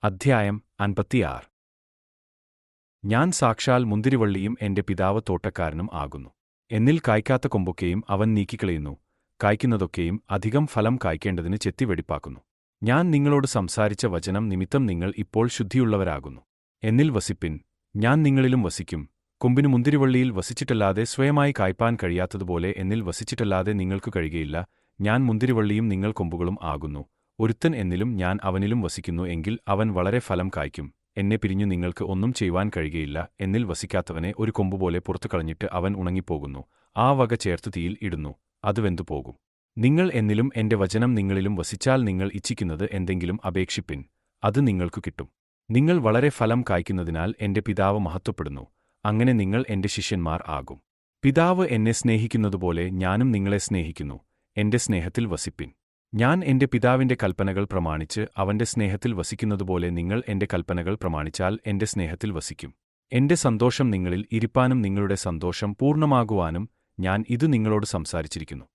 അധ്യായം 56. ഞാൻ സാക്ഷാൽ മുന്തിരിവള്ളിയും എന്റെ പിതാവ് തോട്ടക്കാരനും ആകുന്നു. എന്നിൽ കായ്ക്കാത്ത കൊമ്പൊക്കെയും അവൻ നീക്കിക്കളയുന്നു, കായ്ക്കുന്നതൊക്കെയും അധികം ഫലം കായ്ക്കേണ്ടതിന് ചെത്തി വെടിപ്പാക്കുന്നു. ഞാൻ നിങ്ങളോട് സംസാരിച്ച വചനം നിമിത്തം നിങ്ങൾ ഇപ്പോൾ ശുദ്ധിയുള്ളവരാകുന്നു. എന്നിൽ വസിപ്പിൻ, ഞാൻ നിങ്ങളിലും വസിക്കും. കൊമ്പിന് മുന്തിരിവള്ളിയിൽ വസിച്ചിട്ടല്ലാതെ സ്വയമായി കായ്പാൻ കഴിയാത്തതുപോലെ എന്നിൽ വസിച്ചിട്ടല്ലാതെ നിങ്ങൾക്ക് കഴിയുകയില്ല. ഞാൻ മുന്തിരിവള്ളിയും നിങ്ങൾ കൊമ്പുകളും ആകുന്നു. ഒരുത്തൻ എന്നിലും ഞാൻ അവനിലും വസിക്കുന്നു എങ്കിൽ അവൻ വളരെ ഫലം കായ്ക്കും. എന്നെ പിരിഞ്ഞു നിങ്ങൾക്ക് ഒന്നും ചെയ്യുവാൻ കഴിയുകയില്ല. എന്നിൽ വസിക്കാത്തവനെ ഒരു കൊമ്പുപോലെ പുറത്തു കളഞ്ഞിട്ട് അവൻ ഉണങ്ങിപ്പോകുന്നു. ആ വക ചേർത്ത് തീയിൽ ഇടുന്നു, അത് വെന്തുപോകും. നിങ്ങൾ എന്നിലും എന്റെ വചനം നിങ്ങളിലും വസിച്ചാൽ നിങ്ങൾ ഇച്ഛിക്കുന്നത് എന്തെങ്കിലും അപേക്ഷിപ്പിൻ, അത് നിങ്ങൾക്കു കിട്ടും. നിങ്ങൾ വളരെ ഫലം കായ്ക്കുന്നതിനാൽ എന്റെ പിതാവ് മഹത്വപ്പെടുന്നു. അങ്ങനെ നിങ്ങൾ എന്റെ ശിഷ്യന്മാർ ആകും. പിതാവ് എന്നെ സ്നേഹിക്കുന്നതുപോലെ ഞാനും നിങ്ങളെ സ്നേഹിക്കുന്നു. എന്റെ സ്നേഹത്തിൽ വസിപ്പിൻ. ഞാൻ എന്റെ പിതാവിന്റെ കൽപ്പനകൾ പ്രമാണിച്ച് അവന്റെ സ്നേഹത്തിൽ വസിക്കുന്നതുപോലെ നിങ്ങൾ എന്റെ കൽപ്പനകൾ പ്രമാണിച്ചാൽ എന്റെ സ്നേഹത്തിൽ വസിക്കും. എന്റെ സന്തോഷം നിങ്ങളിൽ ഇരിപ്പാനും നിങ്ങളുടെ സന്തോഷം പൂർണ്ണമാകുവാനും ഞാൻ ഇത് നിങ്ങളോട് സംസാരിച്ചിരിക്കുന്നു.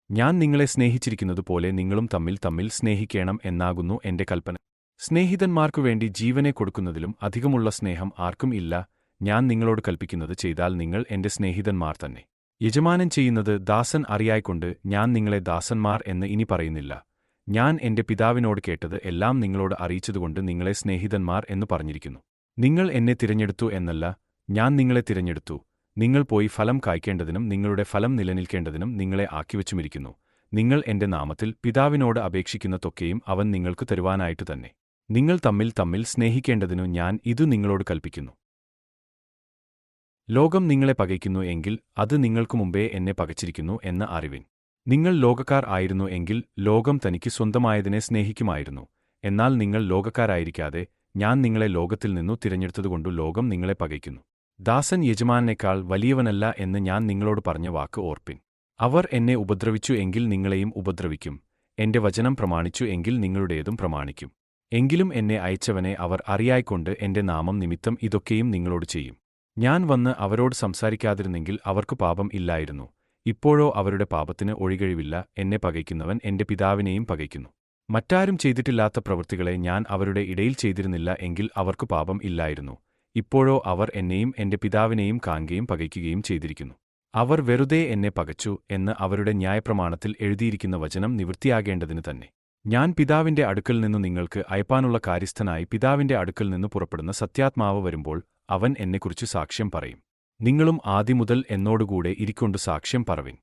ഞാൻ നിങ്ങളെ സ്നേഹിച്ചിരിക്കുന്നതുപോലെ നിങ്ങളും തമ്മിൽ തമ്മിൽ സ്നേഹിക്കേണം എന്നാകുന്നു എന്റെ കൽപ്പന. സ്നേഹിതന്മാർക്കുവേണ്ടി ജീവനെ കൊടുക്കുന്നതിലും അധികമുള്ള സ്നേഹം ആർക്കും ഇല്ല. ഞാൻ നിങ്ങളോട് കൽപ്പിക്കുന്നത് ചെയ്താൽ നിങ്ങൾ എന്റെ സ്നേഹിതന്മാർ തന്നെ. യജമാനൻ ചെയ്യുന്നത് ദാസൻ അറിയായ്കൊണ്ട് ഞാൻ നിങ്ങളെ ദാസന്മാർ എന്ന് ഇനി പറയുന്നില്ല. ഞാൻ എന്റെ പിതാവിനോട് കേട്ടത് എല്ലാം നിങ്ങളോട് അറിയിച്ചതുകൊണ്ട് നിങ്ങളെ സ്നേഹിതന്മാർ എന്നു പറഞ്ഞിരിക്കുന്നു. നിങ്ങൾ എന്നെ തിരഞ്ഞെടുത്തു എന്നല്ല, ഞാൻ നിങ്ങളെ തിരഞ്ഞെടുത്തു. നിങ്ങൾ പോയി ഫലം കായ്ക്കേണ്ടതിനും നിങ്ങളുടെ ഫലം നിലനിൽക്കേണ്ടതിനും നിങ്ങളെ ആക്കിവച്ചുമിരിക്കുന്നു. നിങ്ങൾ എന്റെ നാമത്തിൽ പിതാവിനോട് അപേക്ഷിക്കുന്നതൊക്കെയും അവൻ നിങ്ങൾക്ക് തരുവാനായിട്ടു തന്നെ. നിങ്ങൾ തമ്മിൽ തമ്മിൽ സ്നേഹിക്കേണ്ടതിനു ഞാൻ ഇതു നിങ്ങളോട് കൽപ്പിക്കുന്നു. ലോകം നിങ്ങളെ പകയ്ക്കുന്നു എങ്കിൽ അത് നിങ്ങൾക്കു മുമ്പേ എന്നെ പകച്ചിരിക്കുന്നു എന്ന് അറിവിൻ. നിങ്ങൾ ലോകക്കാർ ആയിരുന്നു എങ്കിൽ ലോകം തനിക്ക് സ്വന്തമായതിനെ സ്നേഹിക്കുമായിരുന്നു. എന്നാൽ നിങ്ങൾ ലോകക്കാരായിരിക്കാതെ ഞാൻ നിങ്ങളെ ലോകത്തിൽ നിന്നു തിരഞ്ഞെടുത്തതുകൊണ്ടു ലോകം നിങ്ങളെ പകയ്ക്കുന്നു. ദാസൻ യജമാനേക്കാൾ വലിയവനല്ല എന്ന് ഞാൻ നിങ്ങളോട് പറഞ്ഞ വാക്ക് ഓർപ്പിൻ. അവർ എന്നെ ഉപദ്രവിച്ചു എങ്കിൽ നിങ്ങളെയും ഉപദ്രവിക്കും. എന്റെ വചനം പ്രമാണിച്ചു എങ്കിൽ നിങ്ങളുടേതും പ്രമാണിക്കും. എങ്കിലും എന്നെ അയച്ചവനെ അവർ അറിയായ്കൊണ്ട് എന്റെ നാമം നിമിത്തം ഇതൊക്കെയും നിങ്ങളോട് ചെയ്യും. ഞാൻ വന്ന് അവരോട് സംസാരിക്കാതിരുന്നെങ്കിൽ അവർക്ക് പാപം ഇല്ലായിരുന്നു. ഇപ്പോഴോ അവരുടെ പാപത്തിന് ഒഴികഴിവില്ല. എന്നെ പകയ്ക്കുന്നവൻ എന്റെ പിതാവിനെയും പകയ്ക്കുന്നു. മറ്റാരും ചെയ്തിട്ടില്ലാത്ത പ്രവൃത്തികളെ ഞാൻ അവരുടെ ഇടയിൽ ചെയ്തിരുന്നില്ല എങ്കിൽ അവർക്ക് പാപം ഇല്ലായിരുന്നു. ഇപ്പോഴോ അവർ എന്നെയും എന്റെ പിതാവിനെയും കാൺകയും പകയ്ക്കുകയും ചെയ്തിരിക്കുന്നു. അവർ വെറുതെ എന്നെ പകച്ചു എന്ന് അവരുടെ ന്യായപ്രമാണത്തിൽ എഴുതിയിരിക്കുന്ന വചനം നിവൃത്തിയാകേണ്ടതിന് തന്നെ. ഞാൻ പിതാവിന്റെ അടുക്കൽ നിന്നു നിങ്ങൾക്ക് അയപ്പാനുള്ള കാര്യസ്ഥനായി പിതാവിന്റെ അടുക്കൽ നിന്നു പുറപ്പെടുന്ന സത്യാത്മാവ് വരുമ്പോൾ അവൻ എന്നെക്കുറിച്ച് സാക്ഷ്യം പറയും. നിങ്ങളും ആദിമുതൽ എന്നോടുകൂടെ ഇരിക്കൊണ്ടു സാക്ഷ്യം പറവിൻ.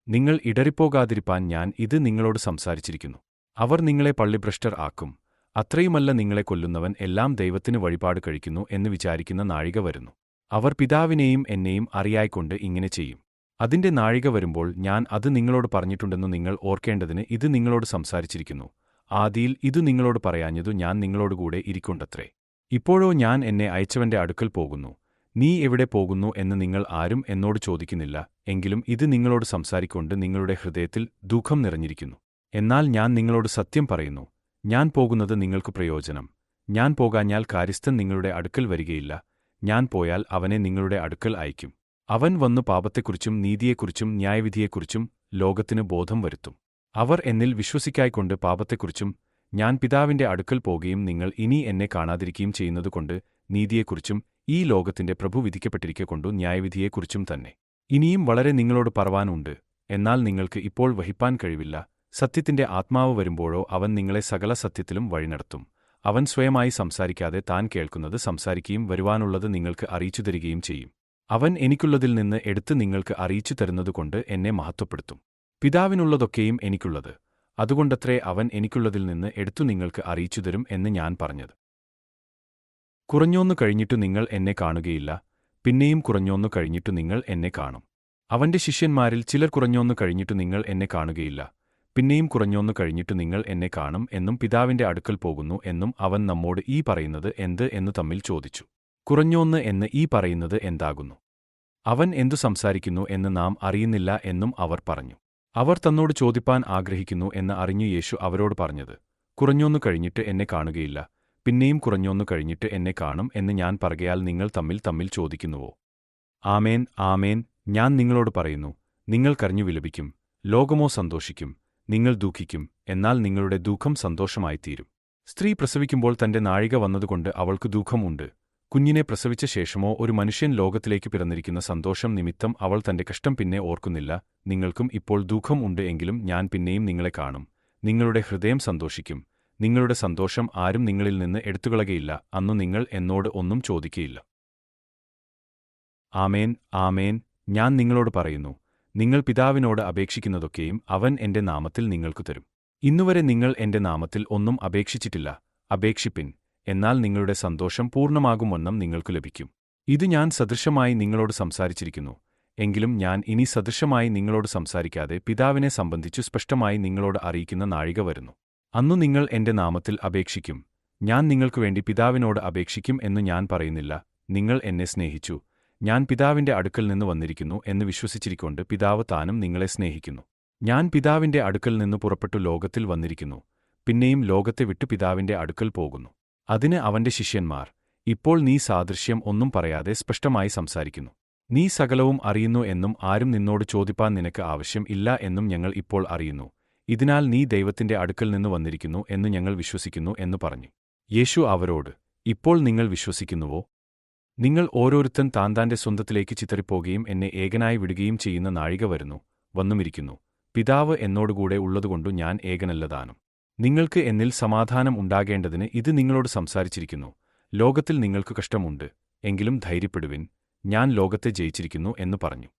നിങ്ങൾ ഇടറിപ്പോകാതിരിപ്പാൻ ഞാൻ ഇത് നിങ്ങളോട് സംസാരിച്ചിരിക്കുന്നു. അവർ നിങ്ങളെ പള്ളിഭ്രഷ്ടർ ആക്കും. അത്രയുമല്ല, നിങ്ങളെ കൊല്ലുന്നവൻ എല്ലാം ദൈവത്തിന് വഴിപാട് കഴിക്കുന്നു എന്ന് വിചാരിക്കുന്ന നാഴിക വരുന്നു. അവർ പിതാവിനെയും എന്നെയും അറിയായ്കൊണ്ട് ഇങ്ങനെ ചെയ്യും. അതിന്റെ നാഴിക വരുമ്പോൾ ഞാൻ അത് നിങ്ങളോട് പറഞ്ഞിട്ടുണ്ടെന്നു നിങ്ങൾ ഓർക്കേണ്ടതിന് ഇത് നിങ്ങളോട് സംസാരിച്ചിരിക്കുന്നു. ആദിയിൽ ഇതു നിങ്ങളോട് പറയാഞ്ഞതു ഞാൻ നിങ്ങളോടുകൂടെ ഇരിക്കൊണ്ടത്രേ. ഇപ്പോഴോ ഞാൻ എന്നെ അയച്ചവന്റെ അടുക്കൽ പോകുന്നു. നീ എവിടെ പോകുന്നു എന്ന് നിങ്ങൾ ആരും എന്നോട് ചോദിക്കുന്നില്ല. എങ്കിലും ഇത് നിങ്ങളോട് സംസാരിക്കൊണ്ട് നിങ്ങളുടെ ഹൃദയത്തിൽ ദുഃഖം നിറഞ്ഞിരിക്കുന്നു. എന്നാൽ ഞാൻ നിങ്ങളോട് സത്യം പറയുന്നു, ഞാൻ പോകുന്നത് നിങ്ങൾക്ക് പ്രയോജനം. ഞാൻ പോകാഞ്ഞാൽ കാര്യസ്ഥൻ നിങ്ങളുടെ അടുക്കൽ വരികയില്ല. ഞാൻ പോയാൽ അവനെ നിങ്ങളുടെ അടുക്കൽ അയക്കും. അവൻ വന്നു പാപത്തെക്കുറിച്ചും നീതിയെക്കുറിച്ചും ന്യായവിധിയെക്കുറിച്ചും ലോകത്തിന് ബോധം വരുത്തും. അവർ എന്നിൽ വിശ്വസിക്കായ്കൊണ്ട് പാപത്തെക്കുറിച്ചും ഞാൻ പിതാവിന്റെ അടുക്കൽ പോകുകയും നിങ്ങൾ ഇനി എന്നെ കാണാതിരിക്കുകയും ചെയ്യുന്നതുകൊണ്ട് നീതിയെക്കുറിച്ചും ഈ ലോകത്തിന്റെ പ്രഭു വിധിക്കപ്പെട്ടിരിക്കൊണ്ടു ന്യായവിധിയെക്കുറിച്ചും തന്നെ. ഇനിയും വളരെ നിങ്ങളോട് പറവാനുണ്ട്, എന്നാൽ നിങ്ങൾക്ക് ഇപ്പോൾ വഹിപ്പാൻ കഴിവില്ല. സത്യത്തിന്റെ ആത്മാവ് വരുമ്പോഴോ അവൻ നിങ്ങളെ സകല സത്യത്തിലും വഴിനടത്തും. അവൻ സ്വയമായി സംസാരിക്കാതെ താൻ കേൾക്കുന്നത് സംസാരിക്കുകയും വരുവാനുള്ളത് നിങ്ങൾക്ക് അറിയിച്ചു തരികയും ചെയ്യും. അവൻ എനിക്കുള്ളതിൽ നിന്ന് എടുത്ത് നിങ്ങൾക്ക് അറിയിച്ചു തരുന്നതുകൊണ്ട് എന്നെ മഹത്വപ്പെടുത്തും. പിതാവിനുള്ളതൊക്കെയും എനിക്കുള്ളത്. അതുകൊണ്ടത്രേ അവൻ എനിക്കുള്ളതിൽ നിന്ന് എടുത്തു നിങ്ങൾക്ക് അറിയിച്ചു തരും എന്ന് ഞാൻ പറഞ്ഞത്. കുറഞ്ഞോന്നു കഴിഞ്ഞിട്ടു നിങ്ങൾ എന്നെ കാണുകയില്ല, പിന്നെയും കുറഞ്ഞോന്നു കഴിഞ്ഞിട്ടു നിങ്ങൾ എന്നെ കാണും. അവന്റെ ശിഷ്യന്മാരിൽ ചിലർ കുറഞ്ഞോന്നു കഴിഞ്ഞിട്ടു നിങ്ങൾ എന്നെ കാണുകയില്ല, പിന്നെയും കുറഞ്ഞോന്നു കഴിഞ്ഞിട്ടു നിങ്ങൾ എന്നെ കാണും എന്നും പിതാവിന്റെ അടുക്കൽ പോകുന്നു എന്നും അവൻ നമ്മോട് ഈ പറയുന്നത് എന്ത് എന്ന് തമ്മിൽ ചോദിച്ചു. കുറഞ്ഞോന്ന് എന്ന് ഈ പറയുന്നത് എന്താകുന്നു? അവൻ എന്തു സംസാരിക്കുന്നു എന്ന് നാം അറിയുന്നില്ല എന്നും അവർ പറഞ്ഞു. അവർ തന്നോട് ചോദിപ്പാൻ ആഗ്രഹിക്കുന്നു എന്ന് അറിഞ്ഞു യേശു അവരോട് പറഞ്ഞത്, കുറഞ്ഞോന്നു കഴിഞ്ഞിട്ട് എന്നെ കാണുകയില്ല, പിന്നെയും കുറഞ്ഞോന്നു കഴിഞ്ഞിട്ട് എന്നെ കാണും എന്ന് ഞാൻ പറകയാൽ നിങ്ങൾ തമ്മിൽ തമ്മിൽ ചോദിക്കുന്നുവോ? ആമേൻ, ആമേൻ, ഞാൻ നിങ്ങളോട് പറയുന്നു, നിങ്ങൾ കരഞ്ഞു വിലപിക്കും, ലോകമോ സന്തോഷിക്കും. നിങ്ങൾ ദുഃഖിക്കും, എന്നാൽ നിങ്ങളുടെ ദുഃഖം സന്തോഷമായിത്തീരും. സ്ത്രീ പ്രസവിക്കുമ്പോൾ തന്റെ നാഴിക വന്നതുകൊണ്ട് അവൾക്ക് ദുഃഖമുണ്ട്. കുഞ്ഞിനെ പ്രസവിച്ച ശേഷമോ ഒരു മനുഷ്യൻ ലോകത്തിലേക്ക് പിറന്നിരിക്കുന്ന സന്തോഷം നിമിത്തം അവൾ തന്റെ കഷ്ടം പിന്നെ ഓർക്കുന്നില്ല. നിങ്ങൾക്കും ഇപ്പോൾ ദുഃഖം ഉണ്ട് എങ്കിലും ഞാൻ പിന്നെയും നിങ്ങളെ കാണും. നിങ്ങളുടെ ഹൃദയം സന്തോഷിക്കും. നിങ്ങളുടെ സന്തോഷം ആരും നിങ്ങളിൽ നിന്ന് എടുത്തുകളകയില്ല. അന്നു നിങ്ങൾ എന്നോട് ഒന്നും ചോദിക്കയില്ല. ആമേൻ, ആമേൻ, ഞാൻ നിങ്ങളോട് പറയുന്നു, നിങ്ങൾ പിതാവിനോട് അപേക്ഷിക്കുന്നതൊക്കെയും അവൻ എന്റെ നാമത്തിൽ നിങ്ങൾക്കു തരും. ഇന്നുവരെ നിങ്ങൾ എന്റെ നാമത്തിൽ ഒന്നും അപേക്ഷിച്ചിട്ടില്ല. അപേക്ഷിപ്പിൻ, എന്നാൽ നിങ്ങളുടെ സന്തോഷം പൂർണ്ണമാകുംവണ്ണം നിങ്ങൾക്കു ലഭിക്കും. ഇത് ഞാൻ സദൃശമായി നിങ്ങളോട് സംസാരിച്ചിരിക്കുന്നു. എങ്കിലും ഞാൻ ഇനി സദൃശമായി നിങ്ങളോട് സംസാരിക്കാതെ പിതാവിനെ സംബന്ധിച്ചു സ്പഷ്ടമായി നിങ്ങളോട് അറിയിക്കുന്ന നാഴിക വരുന്നു. അന്നു നിങ്ങൾ എന്റെ നാമത്തിൽ അപേക്ഷിക്കും. ഞാൻ നിങ്ങൾക്കുവേണ്ടി പിതാവിനോട് അപേക്ഷിക്കും എന്ന് ഞാൻ പറയുന്നില്ല. നിങ്ങൾ എന്നെ സ്നേഹിച്ചു. ഞാൻ പിതാവിന്റെ അടുക്കൽ നിന്ന് വന്നിരിക്കുന്നു എന്ന് വിശ്വസിച്ചിരിക്കൊണ്ട് പിതാവ് താനും നിങ്ങളെ സ്നേഹിക്കുന്നു. ഞാൻ പിതാവിന്റെ അടുക്കൽ നിന്ന് പുറപ്പെട്ടു ലോകത്തിൽ വന്നിരിക്കുന്നു. പിന്നെയും ലോകത്തെ വിട്ടു പിതാവിന്റെ അടുക്കൽ പോകുന്നു. അതിന് അവന്റെ ശിഷ്യന്മാർ, ഇപ്പോൾ നീ സാദൃശ്യം ഒന്നും പറയാതെ സ്പഷ്ടമായി സംസാരിക്കുന്നു. നീ സകലവും അറിയുന്നു എന്നും ആരും നിന്നോട് ചോദിപ്പാൻ നിനക്ക് ആവശ്യം ഇല്ല എന്നും ഞങ്ങൾ ഇപ്പോൾ അറിയുന്നു. ഇതിനാൽ നീ ദൈവത്തിന്റെ അടുക്കൽ നിന്ന് വന്നിരിക്കുന്നു എന്ന് ഞങ്ങൾ വിശ്വസിക്കുന്നു എന്ന് പറഞ്ഞു. യേശു അവരോട്, ഇപ്പോൾ നിങ്ങൾ വിശ്വസിക്കുന്നുവോ? നിങ്ങൾ ഓരോരുത്തൻ താന്താന്റെ സ്വന്തത്തിലേക്ക് ചിതറിപ്പോകുകയും എന്നെ ഏകനായി വിടുകയും ചെയ്യുന്ന നാഴിക വരുന്നു, വന്നുമിരിക്കുന്നു. പിതാവ് എന്നോടുകൂടെ ഉള്ളതുകൊണ്ടു ഞാൻ ഏകനല്ലതാനും. നിങ്ങൾക്ക് എന്നിൽ സമാധാനം ഉണ്ടാകേണ്ടതിന് ഇത് നിങ്ങളോട് സംസാരിച്ചിരിക്കുന്നു. ലോകത്തിൽ നിങ്ങൾക്ക് കഷ്ടമുണ്ട്, എങ്കിലും ധൈര്യപ്പെടുവിൻ, ഞാൻ ലോകത്തെ ജയിച്ചിരിക്കുന്നു എന്ന് പറഞ്ഞു.